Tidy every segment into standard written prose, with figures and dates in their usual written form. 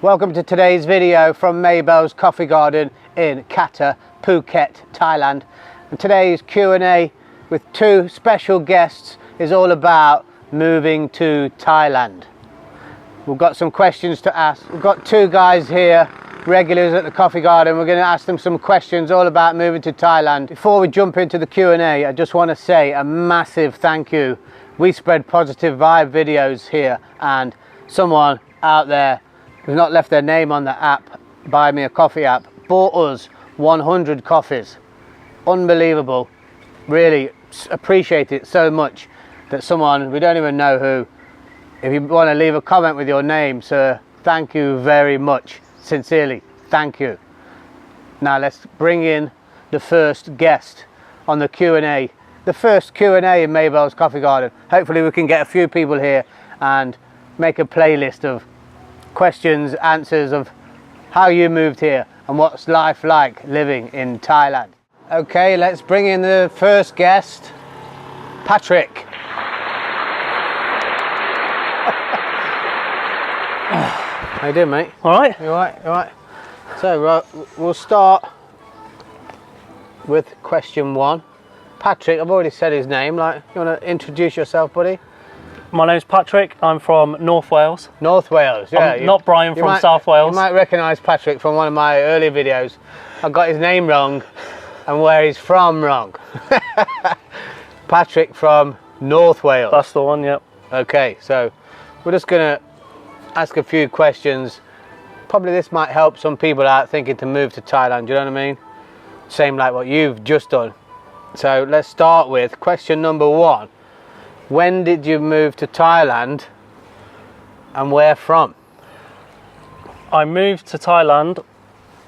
Welcome to today's video from Maybelle's coffee garden in Kata, Phuket, Thailand. And today's Q&A with two special guests is all about moving to Thailand. We've got some questions to ask. We've got two guys here, regulars at the coffee garden. We're going to ask them some questions all about moving to Thailand. Before we jump into the Q&A, I just want to say a massive thank you. We spread positive vibe videos here, and someone out there who's not left their name on the app, Buy Me a Coffee app, bought us 100 coffees. Unbelievable. Really appreciate it so much that someone, we don't even know who, if you want to leave a comment with your name, sir, thank you very much. Sincerely, thank you. Now let's bring in the first guest on the Q&A. The first Q&A in Maybelle's coffee garden. Hopefully we can get a few people here and make a playlist of questions, answers of how you moved here and what's life like living in Thailand. Okay, let's bring in the first guest, Patrick. How you doing, mate? All right. You all right? You all right? So we'll start with question one. Patrick, I've already said his name. Like, you want to introduce yourself, buddy? My name's Patrick. I'm from North Wales. North Wales, yeah. Not Brian from South Wales. You might recognise Patrick from one of my earlier videos. I got his name wrong and where he's from wrong. Patrick from North Wales. That's the one, yep. Okay, so we're just going to ask a few questions. Probably this might help some people out thinking to move to Thailand, do you know what I mean? Same like what you've just done. So let's start with question number one. When did you move to Thailand and where from? I moved to Thailand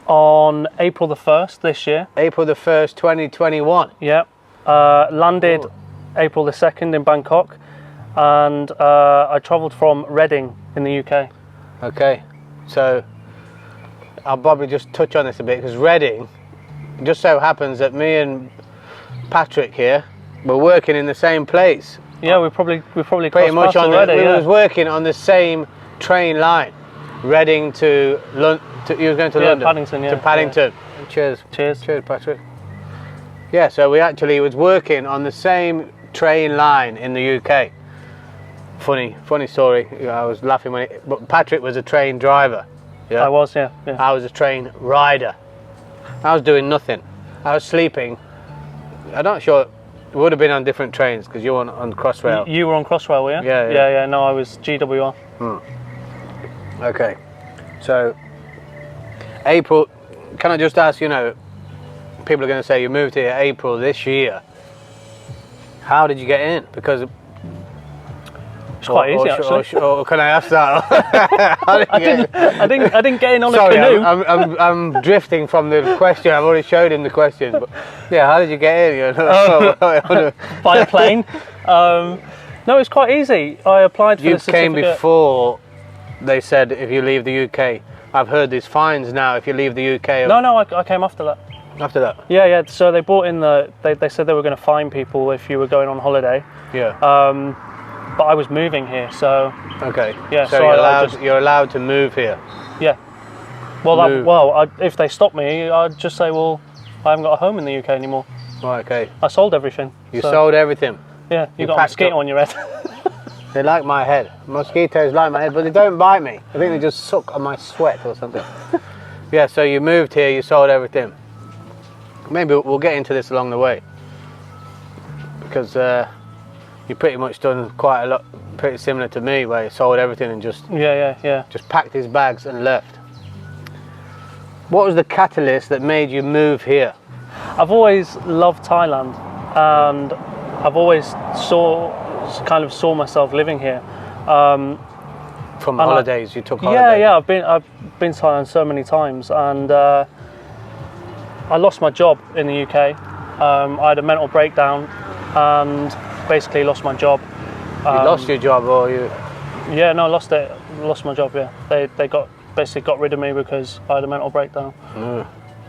on April the 1st this year. April the 1st, 2021. Yep. Landed April the 2nd in Bangkok, and I travelled from Reading in the UK. Okay, so I'll probably just touch on this a bit because Reading, it just so happens that me and Patrick here were working in the same place. Yeah, we probably pretty much on already. We was working on the same train line, Reading to London. You was going to London. Paddington, yeah. To Paddington. Yeah. Cheers. Cheers. Cheers, Patrick. Yeah, so we actually was working on the same train line in the UK. Funny story. I was laughing but Patrick was a train driver. Yeah. I was, yeah. I was a train rider. I was doing nothing. I was sleeping. I'm not sure. It would have been on different trains because you were on Crossrail. You were on Crossrail, were you? Yeah. Yeah. No, I was GWR. Okay. So, April, can I just ask, you know, people are going to say you moved here April this year. How did you get in? Because it's quite easy, actually. Or can I ask that? I didn't get in on Sorry, a canoe. I'm drifting from the question. I've already showed him the question. But yeah, how did you get in? By a plane. No, it's quite easy. I applied for the certificate. You came before they said if you leave the UK. I've heard there's fines now if you leave the UK. No, I came after that. After that? Yeah. So they brought in they said they were going to fine people if you were going on holiday. Yeah. But I was moving here, so. Okay. Yeah. So you're allowed to move here. Yeah. Well, if they stop me, I'd just say, well, I haven't got a home in the UK anymore. Right. Okay. I sold everything. You sold everything. Yeah. You got a mosquito on your head. They like my head. Mosquitoes like my head, but they don't bite me. I think they just suck on my sweat or something. Yeah. So you moved here. You sold everything. Maybe we'll get into this along the way because you pretty much done quite a lot, pretty similar to me, where he sold everything and just just packed his bags and left. What was the catalyst that made you move here? I've always loved Thailand, and I've always saw myself living here. From holidays, you took holidays? Yeah. I've been to Thailand so many times, and I lost my job in the UK. I had a mental breakdown and basically lost my job. You lost your job, or you? Yeah, no, I lost it. Lost my job. Yeah, they basically got rid of me because I had a mental breakdown.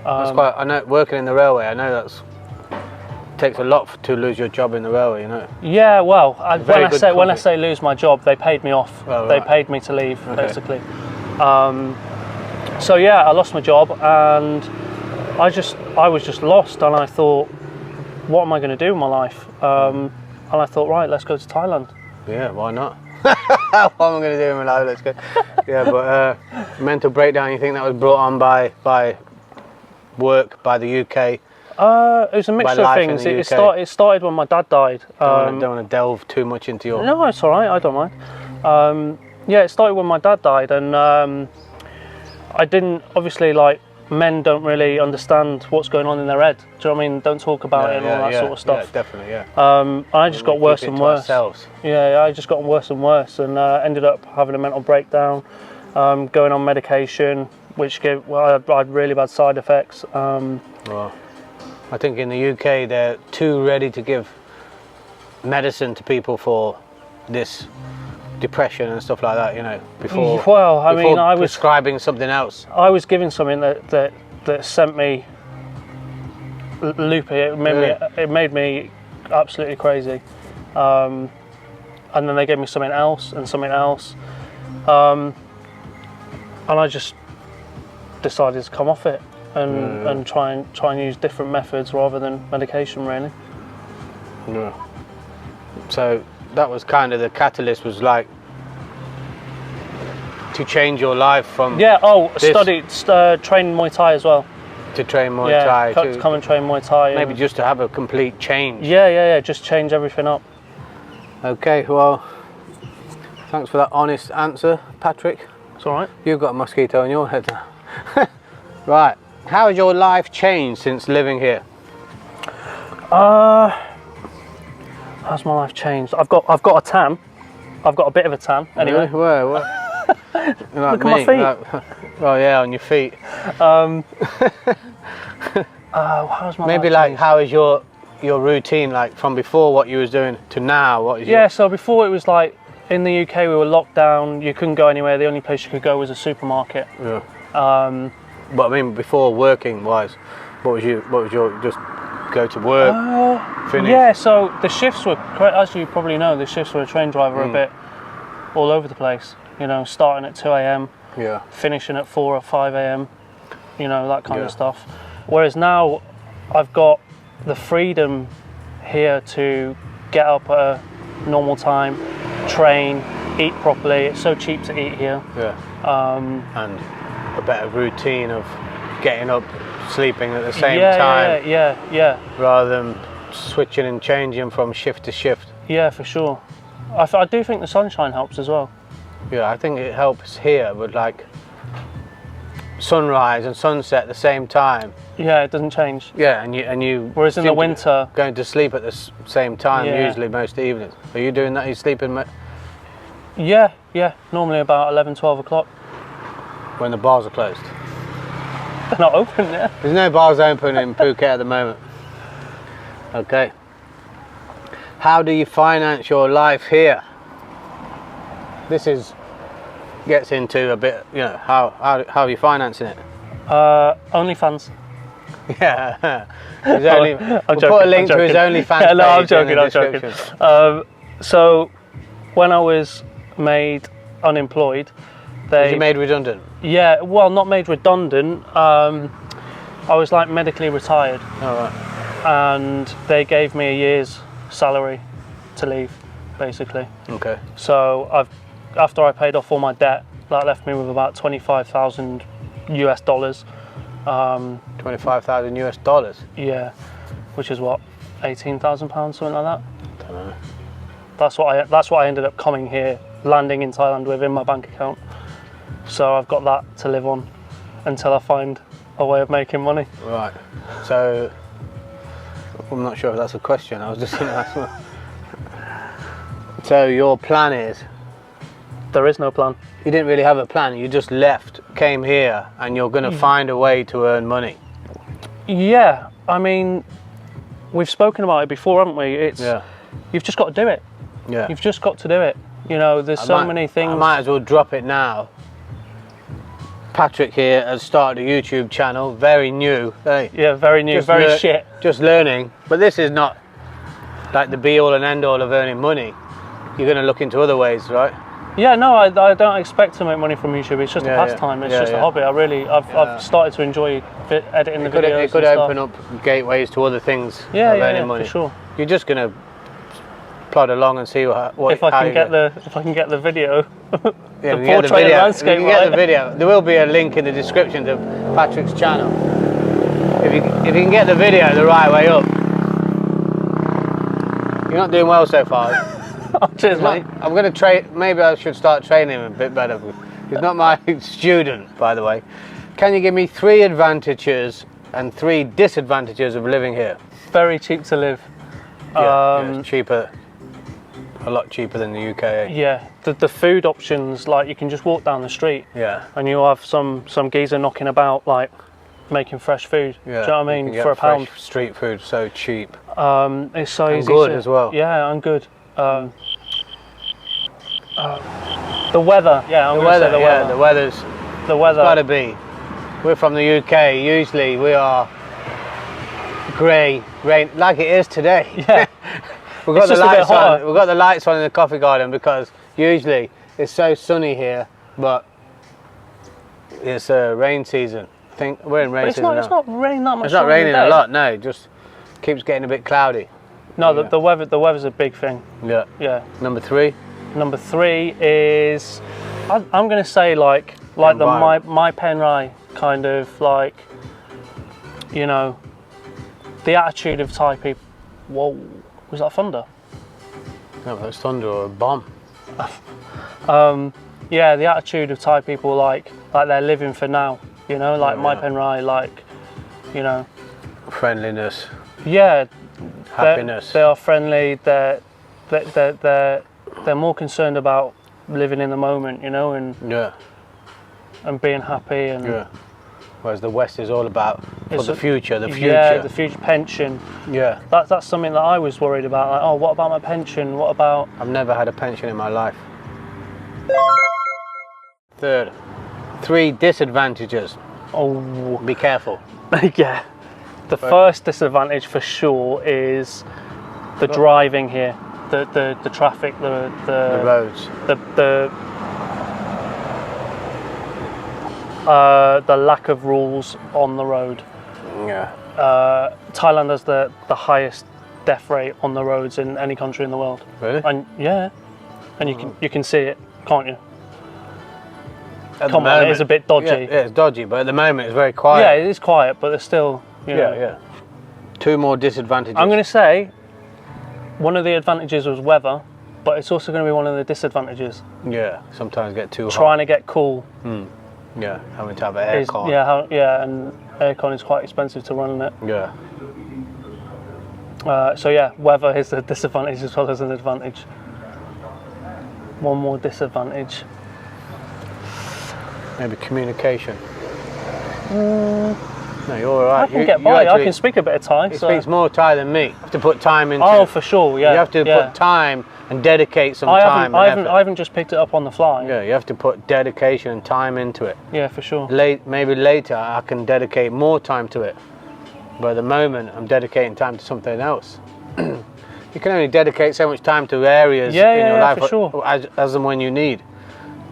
That's quite. I know working in the railway. I know that's takes a lot to lose your job in the railway, you know. Yeah, well, when I say lose my job, they paid me off. Oh, they right. paid me to leave, basically. So yeah, I lost my job, and I was just lost, and I thought, what am I going to do with my life? And I thought, right, let's go to Thailand. Yeah, why not? What am I going to do in my life? Let's go. Yeah, but mental breakdown, you think that was brought on by work, by the UK? It was a mixture of things. It started when my dad died. Don't want to delve too much into your... No, it's all right. I don't mind. Yeah, it started when my dad died, and I didn't, obviously, like, men don't really understand what's going on in their head. Do you know what I mean? Don't talk about it and all that sort of stuff. Yeah, definitely, yeah. I just got worse and worse. Yeah, I just got worse and worse, and ended up having a mental breakdown, going on medication, which I had really bad side effects. Well, I think in the UK they're too ready to give medicine to people for this depression and stuff like that, you know, before I was prescribing something else. I was given something that sent me loopy. It made me absolutely crazy. And then they gave me something else and something else, and I just decided to come off it and try and use different methods rather than medication, really. Yeah. So that was kind of the catalyst, was like to change your life from train Muay Thai as well. To train Muay Thai. To come and train Muay Thai. Maybe just to have a complete change. Yeah, just change everything up. Okay, well, thanks for that honest answer, Patrick. It's all right. You've got a mosquito on your head now. Right, how has your life changed since living here? How's my life changed? I've got a tan. I've got a bit of a tan, anyway. Really? Where? Like look at my feet. Oh yeah, on your feet. How's my Maybe life like changed? how is your routine, like from before what you was doing to now? What is So before it was like, in the UK we were locked down, you couldn't go anywhere, the only place you could go was a supermarket. Yeah. But I mean, before working wise, what was your just go to work, finish? Yeah, so the shifts were, as you probably know, the shifts for a train driver a bit all over the place. You know, starting at 2 a.m, finishing at 4 or 5 a.m, you know, that kind of stuff. Whereas now I've got the freedom here to get up at a normal time, train, eat properly. It's so cheap to eat here. Yeah. And a better routine of getting up, sleeping at the same time. Yeah. Rather than switching and changing from shift to shift. Yeah, for sure. I do think the sunshine helps as well. Yeah, I think it helps here, but like sunrise and sunset at the same time. Yeah, it doesn't change. Yeah, and you. Whereas in the winter, going to sleep at the same time usually most evenings. Are you doing that? Are you sleeping? Yeah. Normally about 11, 12 o'clock. When the bars are closed. They're not open yet. There's no bars open in Phuket at the moment. Okay. How do you finance your life here? This gets into a bit, you know, how are you financing it? OnlyFans. Yeah. We'll put a link to his OnlyFans page. No, I'm joking. In the description. So when I was made unemployed, Was you made redundant? Yeah, well, not made redundant. I was like medically retired. Oh, right. And they gave me a year's salary to leave, basically. Okay. So after I paid off all my debt, that left me with about $25,000 US. 25,000 US dollars. Yeah, which is what, £18,000, something like that. I don't know. That's what I ended up coming here, landing in Thailand with in my bank account. So I've got that to live on until I find a way of making money. Right. So I'm not sure if that's a question. I was just going to ask. So your plan is? There is no plan. You didn't really have a plan. You just left, came here, and you're going to find a way to earn money. Yeah. I mean, we've spoken about it before, haven't we? You've just got to do it. Yeah. You've just got to do it. You know, there's so many things. I might as well drop it now. Patrick here has started a YouTube channel, very new. Hey, yeah, very new, very shit. Just learning. But this is not like the be all and end all of earning money. You're going to look into other ways, right? Yeah, no, I don't expect to make money from YouTube. It's just a pastime. It's just a hobby. I've started to enjoy editing the videos. It could open up gateways to other things. Earning money. For sure. You're just gonna plod along and see what if I can get the video. Yeah, the portrait landscape. You can get the video. There will be a link in the description to Patrick's channel. If you can get the video the right way up. You're not doing well so far. Oh, cheers, mate. I'm going to train. Maybe I should start training him a bit better. He's not my student, by the way. Can you give me 3 advantages and 3 disadvantages of living here? Very cheap to live. It's cheaper. A lot cheaper than the UK. Yeah, the food options, like you can just walk down the street. Yeah. And you'll have some geezer knocking about, like making fresh food. Yeah. Do you know what I mean? For £1. Street food, so cheap. It's so easy. Good as well. Yeah, and good. The weather. Yeah, I'm going to say the weather. The weather's. The weather. It's got to be. We're from the UK. Usually we are grey, rain, like it is today. Yeah. We've got the lights on. We've got the lights on in the coffee garden because usually it's so sunny here, but it's rain season. I think we're in rain season now. It's not raining that much. It's not raining a lot. No, it just keeps getting a bit cloudy. No, the weather's a big thing. Yeah. Yeah. Number 3. Number 3 is I'm going to say like the my Penrai kind of, like, you know, the attitude of Thai people. Whoa, was that thunder? No, that was thunder or a bomb. Yeah, the attitude of Thai people, like they're living for now. You know, like my Penrai, like, you know, friendliness. Yeah. Happiness. They are friendly. They're more concerned about living in the moment, you know, and being happy and. Whereas the West is all about the future. Yeah, the future pension. Yeah. That's something that I was worried about. Like, oh, what about my pension? What about? I've never had a pension in my life. 3rd, 3 disadvantages. Oh, be careful. Yeah. The first disadvantage for sure is the driving here, the traffic, the roads, the lack of rules on the road. Yeah. Thailand has the highest death rate on the roads in any country in the world. Really? And and you can see it, can't you? Come on, it is a bit dodgy. Yeah, it's dodgy, but at the moment it's very quiet. Yeah, it is quiet, but there's still. You know. Yeah. 2 more disadvantages. I'm going to say one of the advantages was weather, but it's also going to be one of the disadvantages. Yeah, sometimes get too hot. Trying to get cool. Yeah, having to have an aircon. And aircon is quite expensive to run in it. Yeah. So yeah, weather is a disadvantage as well as an advantage. One more disadvantage. Maybe communication. No, you're all right. I can get by. I can speak a bit of Thai. He speaks more Thai than me. You have to put time into it. Oh, for sure, yeah. You have to put time and dedicate some time. I haven't just picked it up on the fly. Yeah, you have to put dedication and time into it. Yeah, for sure. Maybe later I can dedicate more time to it. But at the moment, I'm dedicating time to something else. You can only dedicate so much time to areas in your life for sure. as and when you need.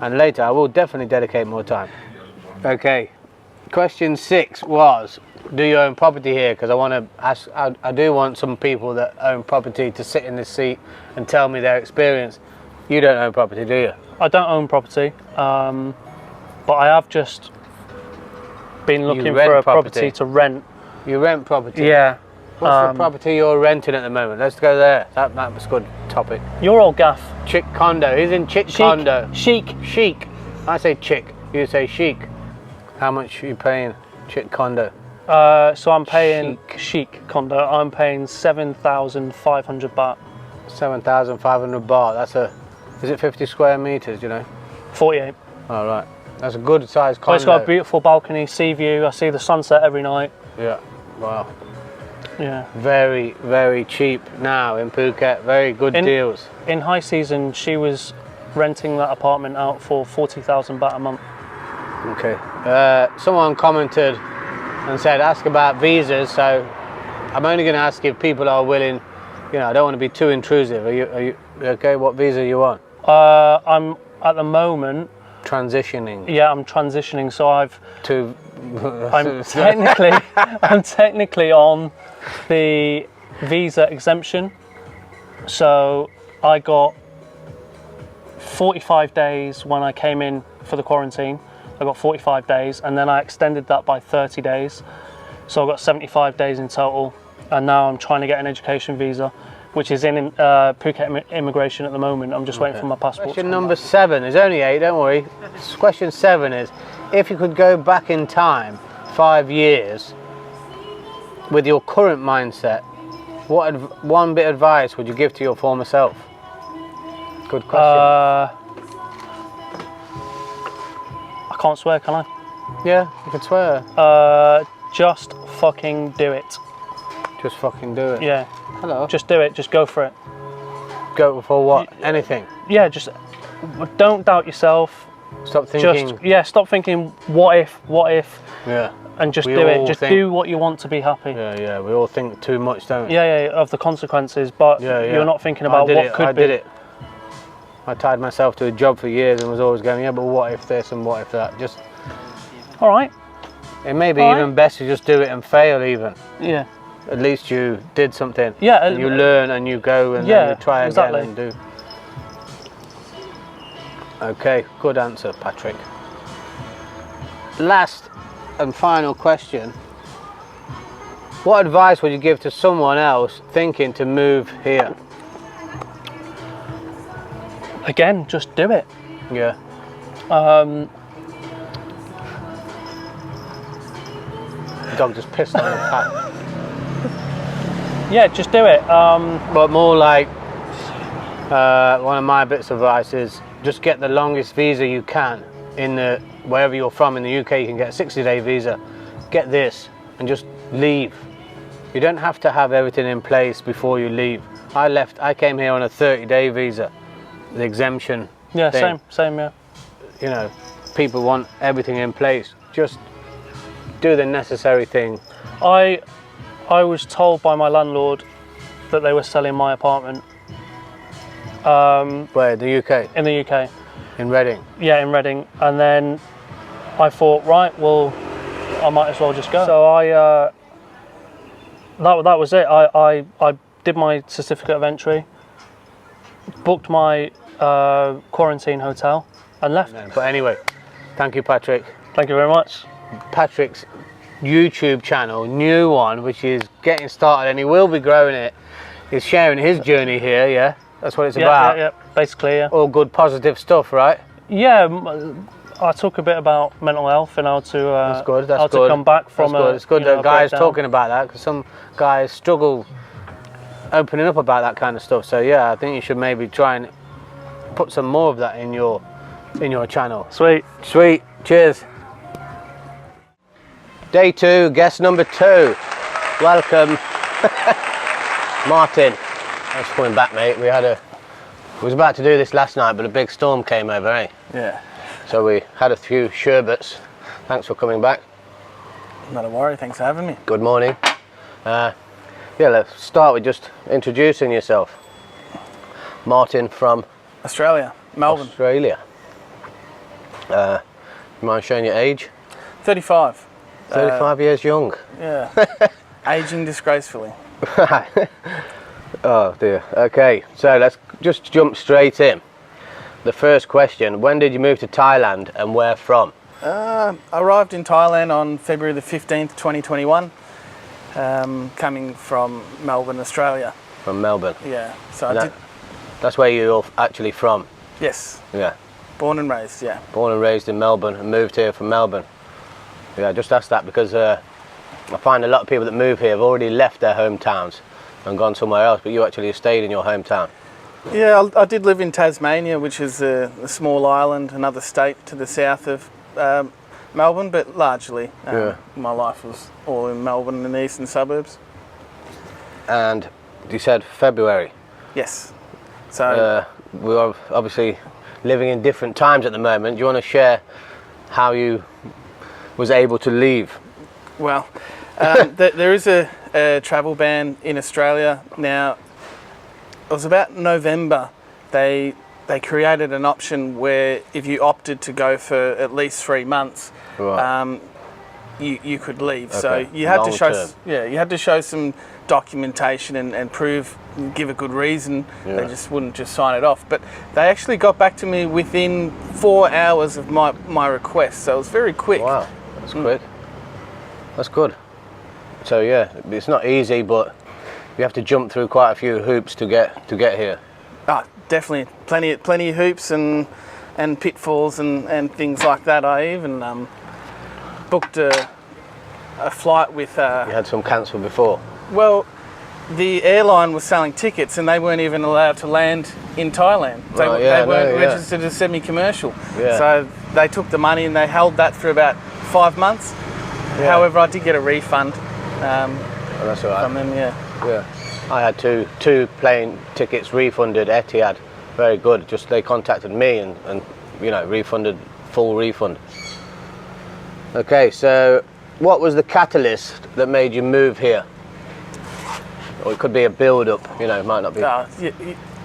And later, I will definitely dedicate more time. Okay. Question 6 was, do you own property here? Because I want to ask, I do want some people that own property to sit in this seat and tell me their experience. You don't own property, do you? I don't own property, but I have just been looking for a property to rent. You rent property? Yeah. What's the property you're renting at the moment? Let's go there. That was a good topic. Your old gaff. Chick condo. He's in chick condo. Chic. I say chick. You say chic. How much are you paying chick condo? So I'm paying chic condo. I'm paying 7,500 baht. 7,500 baht. That's is it 50 square meters? You know. 48. All right. That's a good size condo. Well, it's got a beautiful balcony, sea view. I see the sunset every night. Yeah. Wow. Yeah. Very, very cheap now in Phuket. Very good deals. In high season, she was renting that apartment out for 40,000 baht a month. Okay. Someone commented and said, ask about visas. So I'm only going to ask if people are willing. You know, I don't want to be too intrusive. Are you okay? What visa are you on? at the moment, transitioning. Yeah, I'm transitioning. So I'm technically on the visa exemption. So I got 45 days when I came in for the quarantine. I got 45 days, and then I extended that by 30 days. So I got 75 days in total, and now I'm trying to get an education visa, which is in Phuket immigration at the moment. I'm just waiting for my passport. Question number 7. There's only 8, don't worry. Question 7 is, if you could go back in time 5 years with your current mindset, what one bit of advice would you give to your former self? Good question. I can't swear, can I? Yeah, you can swear. Just fucking do it. Just fucking do it. Yeah. Hello. Just do it. Just go for it. Go for what? Anything. Yeah. Just don't doubt yourself. Stop thinking. Stop thinking. What if? Yeah. And just do it. Just do what you want to be happy. Yeah. We all think too much, don't we? Yeah. Of the consequences, but you're not thinking about what could be. I did it. I tied myself to a job for years and was always going, yeah, but what if this and what if that? Just. All right. It may be even best to just do it and fail even. Yeah. At least you did something. Yeah. And you learn and you go and then you try again and do. Okay, good answer, Patrick. Last and final question. What advice would you give to someone else thinking to move here? Again, just do it. Yeah. The dog just pissed on the path. Yeah, just do it. But more like, one of my bits of advice is just get the longest visa you can wherever you're from in the UK. You can get a 60-day visa. Get this and just leave. You don't have to have everything in place before you leave. I came here on a 30-day visa, the exemption. Yeah, thing. same. Yeah. You know, people want everything in place. Just do the necessary thing. I was told by my landlord that they were selling my apartment. Where, the UK? In the UK. In Reading? Yeah, in Reading. And then I thought, right, well, I might as well just go. So that was it. I did my certificate of entry, booked my quarantine hotel, and left. But anyway, thank you, Patrick. Thank you very much. Patrick's YouTube channel, new one, which is getting started, and he will be growing it. He's sharing his journey here, yeah? That's what it's about. Yeah, basically, yeah. All good, positive stuff, right? Yeah, I talk a bit about mental health and how to to come back from It's good that guys talking about that, because some guys struggle opening up about that kind of stuff. So yeah, I think you should maybe try and put some more of that in your channel. Sweet. Cheers. Day 2, guest number 2. Welcome, Martin. Thanks for coming back, mate. We was about to do this last night, but a big storm came over, eh? Yeah. So we had a few sherbets. Thanks for coming back. Not a worry, thanks for having me. Good morning. Yeah, let's start with just introducing yourself. Martin from Australia, Melbourne. Australia. You mind showing your age? 35. 35 years young. Yeah. Aging disgracefully. Oh dear. Okay, so let's just jump straight in. The first question, when did you move to Thailand and where from? I arrived in Thailand on February the 15th, 2021, coming from Melbourne, Australia. From Melbourne? Yeah. So That's where you're actually from? Yes. Yeah. Born and raised, yeah. Born and raised in Melbourne and moved here from Melbourne. Yeah, I just asked that because I find a lot of people that move here have already left their hometowns and gone somewhere else, but you actually stayed in your hometown. Yeah, I did live in Tasmania, which is a small island, another state to the south of Melbourne, but largely my life was all in Melbourne and the eastern suburbs. And you said February? Yes. So we're obviously living in different times at the moment. Do you want to share how you was able to leave? Well, there is a travel ban in Australia now. It was about November. They they created an option where if you opted to go for at least 3 months, Right. you could leave. Okay. So you had to show, Long-term. you had to show some documentation and prove, give a good reason. Yeah. They just wouldn't just sign it off. But they actually got back to me within 4 hours of my request, so it was very quick. Wow, that's quick. That's good. So yeah, it's not easy, but you have to jump through quite a few hoops to get here. Ah, definitely, plenty of hoops and pitfalls and things like that. I even booked a flight with. You had some cancelled before. Well, the airline was selling tickets and they weren't even allowed to land in Thailand. They weren't registered as semi-commercial. Yeah. So they took the money and they held that for about 5 months. Yeah. However, I did get a refund Oh, that's all right. from them. Yeah. Yeah, I had two plane tickets refunded. Etihad, very good. Just they contacted me and you know, refunded, full refund. Okay, so what was the catalyst that made you move here? Or it could be a build-up, you know, it might not be.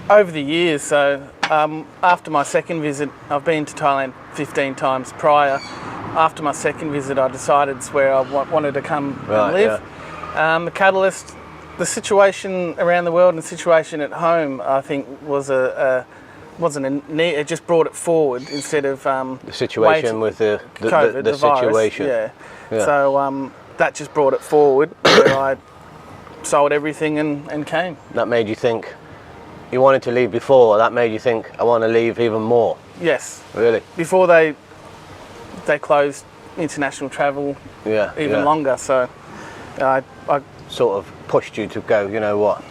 Over the years, so after my second visit, I've been to Thailand 15 times prior. After my second visit, I decided it's where I wanted to come and live. Yeah. The catalyst, the situation around the world and the situation at home, I think wasn't a need. It just brought it forward instead of the situation with the COVID, the virus, situation. Yeah. Yeah. So that just brought it forward. Where I sold everything and came. That made you think you wanted to leave before. That made you think I want to leave even more. Yes. Really? Before they closed international travel even longer. So I sort of pushed you to go, you know what?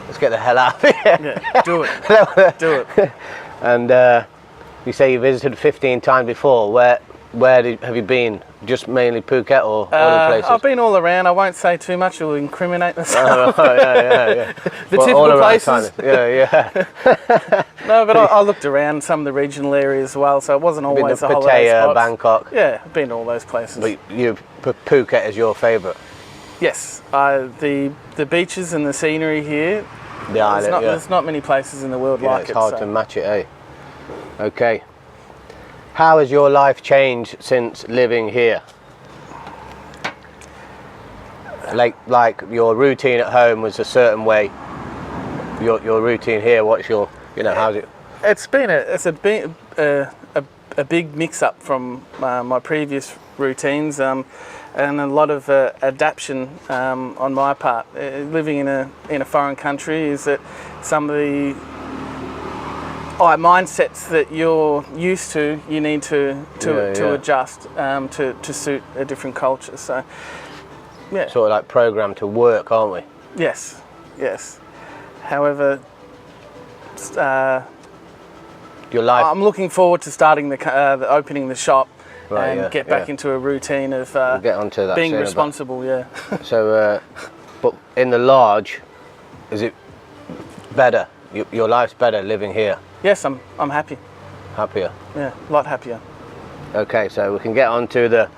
Let's get the hell out of here. Yeah, do it. Do it. And you say you visited 15 times before. Where have you been? Just mainly Phuket or other places? I've been all around. I won't say too much. It'll incriminate myself. Oh, yeah. The typical places. Yeah. No, but I looked around some of the regional areas as well, so it wasn't always the holiday Pattaya, spots. Bangkok. Yeah, I've been to all those places. But Phuket is your favourite? Yes. The beaches and the scenery here, The island, there's not many places in the world like it. It's hard to match it, eh? Okay. How has your life changed since living here? Like your routine at home was a certain way. Your routine here, what's your, how's it? It's been a big mix-up from my previous routines and a lot of adaptation on my part. Living in a foreign country is that some of the mindsets that you're used to, you need to adjust to suit a different culture. So, yeah. Sort of like programmed to work, aren't we? Yes. However, your life. I'm looking forward to starting opening the shop and get back into a routine of we'll get onto that being soon, responsible. Yeah. So, but in the large, is it better? Your life's better living here. Yes, I'm happy. Happier. Yeah, a lot happier. Okay, so we can get on to the,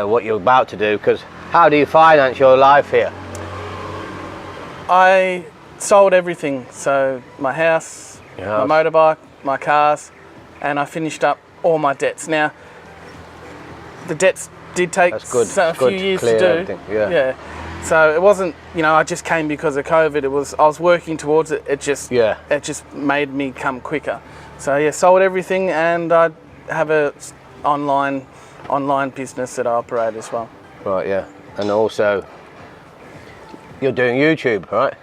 what you're about to do, because how do you finance your life here? I sold everything, so my house, my motorbike, my cars, and I finished up all my debts. Now, the debts did take a few years to do. Everything. Yeah. So it wasn't, I just came because of COVID. I was working towards it. It just made me come quicker. So yeah, sold everything, and I have a online business that I operate as well. Right, yeah, and also you're doing YouTube, right?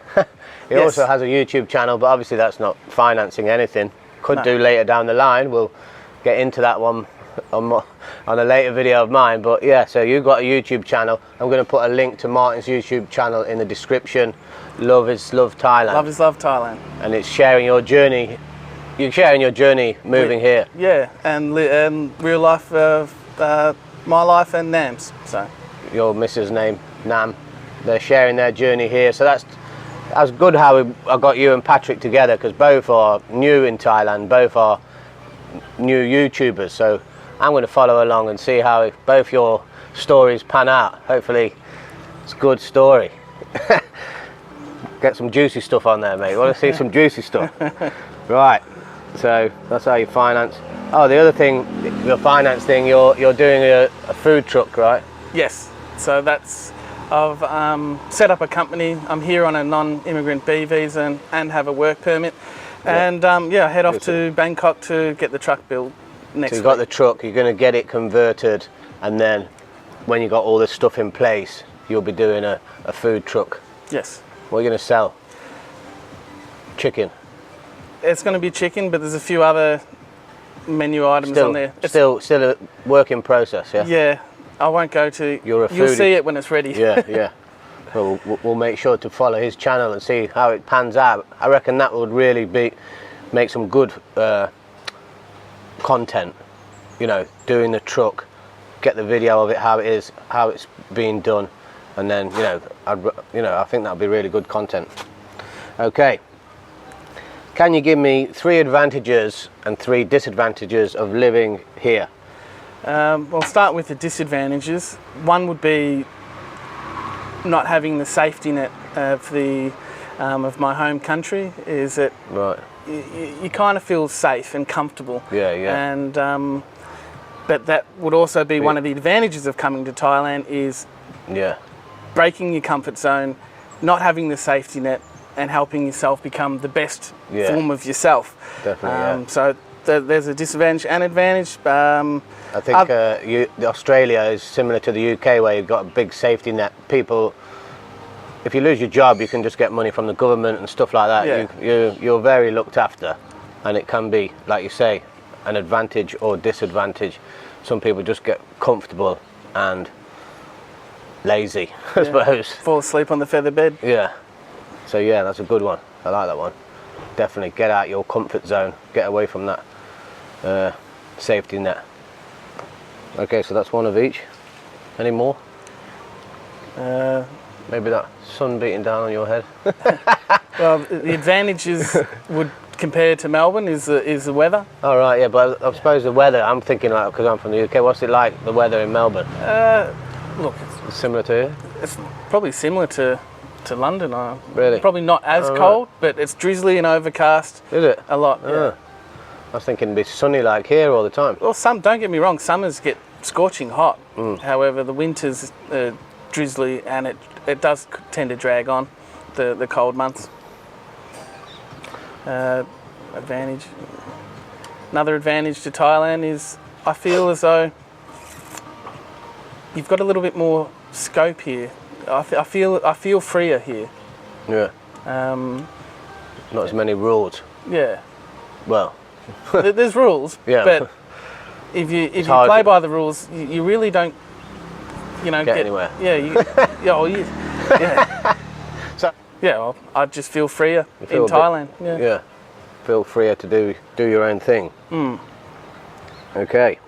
He also has a YouTube channel, but obviously that's not financing anything. Could do later down the line. We'll get into that one on a later video of mine, but yeah, so you've got a YouTube channel. I'm going to put a link to Martin's YouTube channel in the description. Love is Love Thailand. Love is Love Thailand. And it's sharing your journey. You're sharing your journey moving here. Yeah, and real life, my life and Nam's. So your missus' name, Nam. They're sharing their journey here. So that's good how I got you and Patrick together, because both are new in Thailand, both are new YouTubers. So I'm going to follow along and see how both your stories pan out. Hopefully it's a good story. Get some juicy stuff on there, mate. Want to see some juicy stuff? Right. So that's how you finance. Oh, the other thing, your finance thing, you're doing a food truck, right? Yes. So I've set up a company. I'm here on a non-immigrant B visa and have a work permit. And I head off to Bangkok to get the truck built next week. So you've got the truck, you're going to get it converted, and then when you got all this stuff in place, you'll be doing a food truck. Yes. What are you going to sell? Chicken? It's going to be chicken, but there's a few other menu items on there. Still a work in process, yeah? Yeah. I won't go to... You're a foodie. You'll see it when it's ready. Yeah. Well, we'll make sure to follow his channel and see how it pans out. I reckon that would really make some good content. You know, doing the truck, get the video of it, how it's being done, and then I think that'd be really good content. Okay. Can you give me 3 advantages and 3 disadvantages of living here? I'll start with the disadvantages. One would be not having the safety net of my home country. Is that you kind of feel safe and comfortable. Yeah. And but that would also be one of the advantages of coming to Thailand is breaking your comfort zone, not having the safety net, and helping yourself become the best form of yourself. Definitely. So there's a disadvantage and advantage. I think Australia is similar to the UK, where you've got a big safety net. People, if you lose your job, you can just get money from the government and stuff like that. Yeah. You're very looked after, and it can be, like you say, an advantage or disadvantage. Some people just get comfortable and lazy, I suppose. Fall asleep on the feather bed. Yeah. So yeah, that's a good one. I like that one. Definitely get out your comfort zone. Get away from that safety net. Okay, so that's one of each. Any more? Maybe that sun beating down on your head. Well, the advantages would compare to Melbourne is the weather. Oh right, yeah, but I suppose the weather. I'm thinking like, because I'm from the UK. What's it like, the weather in Melbourne? Look, it's similar to here. It's probably similar to London. Really? Probably not as cold, but it's drizzly and overcast. Is it? A lot. Yeah. I was thinking it'd be sunny like here all the time. Well, don't get me wrong, summers get scorching hot. However, the winters drizzly, and it does tend to drag on the cold months. Advantage. Another advantage to Thailand is I feel as though you've got a little bit more scope here. I feel freer here. Yeah. Not as many rules. Yeah. Well. There's rules. Yeah. But if you play by the rules, you really don't, get anywhere. Yeah. Yeah. So. Yeah. Well, I just feel freer in Thailand. Yeah. Feel freer to do your own thing. Okay.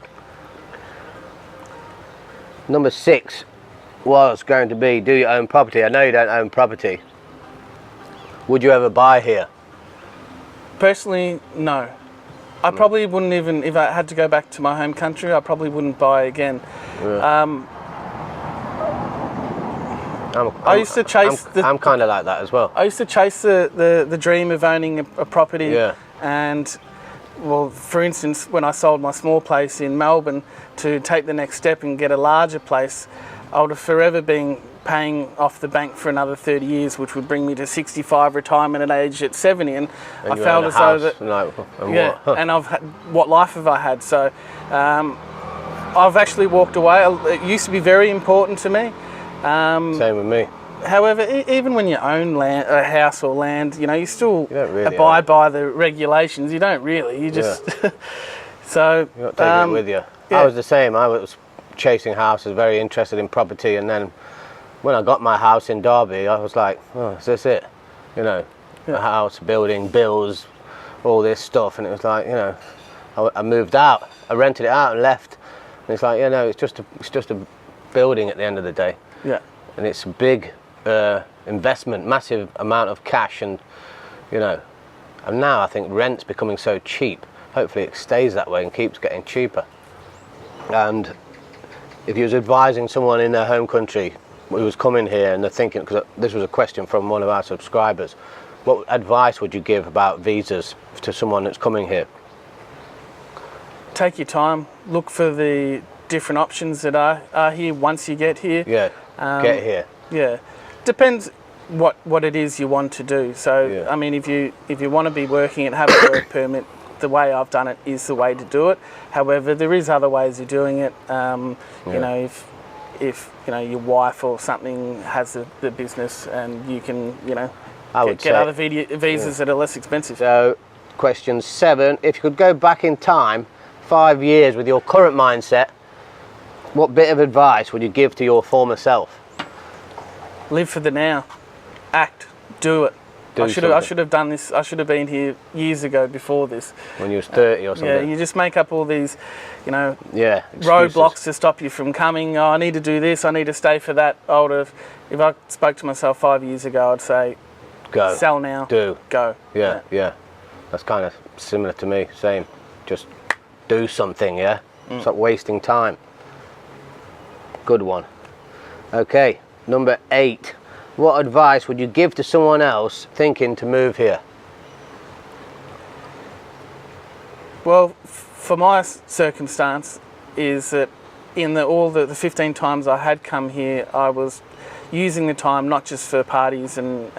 Number 6 was going to be do your own property. I know you don't own property. Would you ever buy here? Personally, no. I probably wouldn't even, if I had to go back to my home country, I probably wouldn't buy again. Yeah. I used to chase I'm kind of like that as well. I used to chase the dream of owning a property. Yeah. And, well, for instance, when I sold my small place in Melbourne to take the next step and get a larger place, I would have forever been paying off the bank for another 30 years, which would bring me to 65, retirement at age at 70, and I felt as though that and I've had, what life have I had? So I've actually walked away. It used to be very important to me. Same with me. However, even when you own land, a house or land, you still really abide by the regulations. You don't really. You just so you're not taking it with you. Yeah. I was the same. I was chasing houses, very interested in property, and then when I got my house in Derby, I was like, oh, is this it? A house, building, bills, all this stuff, and it was like, I moved out. I rented it out and left, and it's like, it's just a building at the end of the day. Yeah. And it's a big investment, massive amount of cash, and and now I think rent's becoming so cheap. Hopefully it stays that way and keeps getting cheaper. And if you was advising someone in their home country who's coming here and they're thinking, because this was a question from one of our subscribers, what advice would you give about visas to someone that's coming here? Take your time. Look for the different options that are here once you get here. Yeah, get here. Yeah, depends what it is you want to do. So Yeah. I mean, if you want to be working and have a work permit, the way I've done it is the way to do it. However, there is other ways of doing it. You know, if you know your wife or something has the business, and you can, you know, get other visas that are less expensive. So, question 7: if you could go back in time 5 years with your current mindset, what bit of advice would you give to your former self? Live for the now. Act. Do it. I should have done this. I should have been here years ago before this. When you was 30 or something. Yeah, you just make up all these, you know, excuses. roadblocks to stop you from coming. Oh, I need to do this. I need to stay for that. If I spoke to myself 5 years ago, I'd say, go. Sell now. Do. Go. Yeah. That's kind of similar to me. Same. Just do something. Yeah. Stop wasting time. Good one. Okay. Number 8. What advice would you give to someone else thinking to move here? Well, for my circumstance is that in all the 15 times I had come here, I was using the time not just for parties and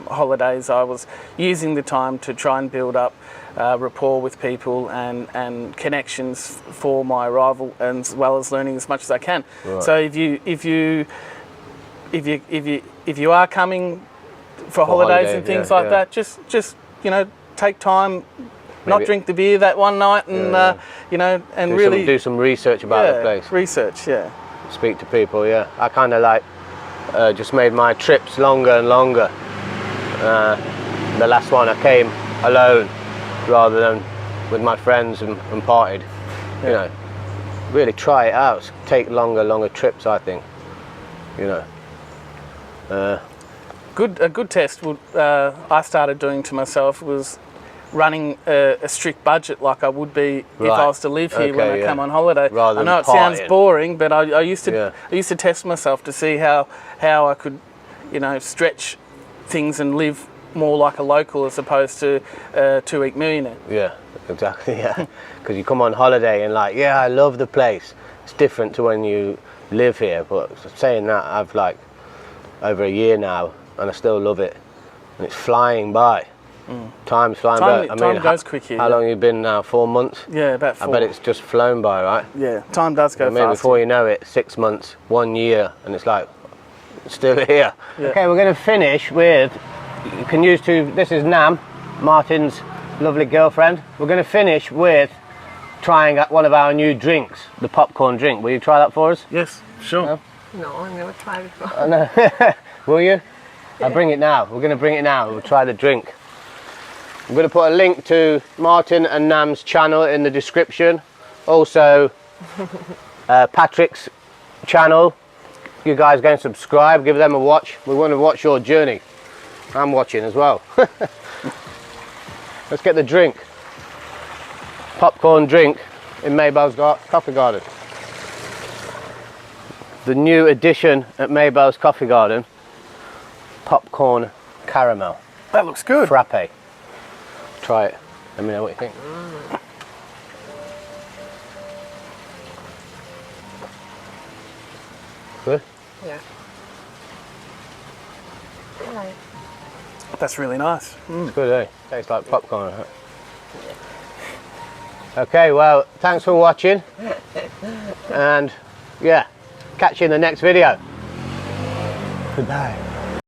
holidays. I was using the time to try and build up rapport with people and connections for my arrival, as well as learning as much as I can. Right. So if you are coming for holidays and things like that, just you know, take time, not drink the beer that one night, and you know, and do some research about the place. Research, Speak to people. Yeah, I kind of like just made my trips longer and longer. The last one I came alone rather than with my friends and partied. You know, really try it out. Take longer trips, I think. You know. A good test I started doing to myself was running a strict budget like I would be if I was to live here when I come on holiday. Rather I know it sounds boring, but I used to test myself to see how I could, you know, stretch things and live more like a local as opposed to a 2-week millionaire. Yeah, exactly. Yeah, because you come on holiday and like, I love the place. It's different to when you live here. But saying that, I've like over a year now and I still love it, and it's flying by. Time's flying by. Time goes quick here. How long have you been now? 4 months? Yeah, about 4. I bet it's just flown by, right? Yeah, time does go fast. Before you know it, 6 months, 1 year, and it's like still here. Yeah. Okay, we're going to finish with, you can use this is Nam, Martin's lovely girlfriend. We're going to finish with trying one of our new drinks, the popcorn drink. Will you try that for us? Yes, sure. No, I've never tried it before. Oh, no. Will you? I'll bring it now. We're going to bring it now. We'll try the drink. I'm going to put a link to Martin and Nam's channel in the description. Also, Patrick's channel. You guys go and subscribe, give them a watch. We want to watch your journey. I'm watching as well. Let's get the drink. Popcorn drink in Maybelle's Coffee Garden. The new addition at Maybelle's Coffee Garden, popcorn caramel. That looks good. Frappe. Try it. Let me know what you think. Good? Yeah. Right. That's really nice. It's good, eh? Tastes like popcorn. Huh? Okay, well, thanks for watching. And catch you in the next video. Goodbye.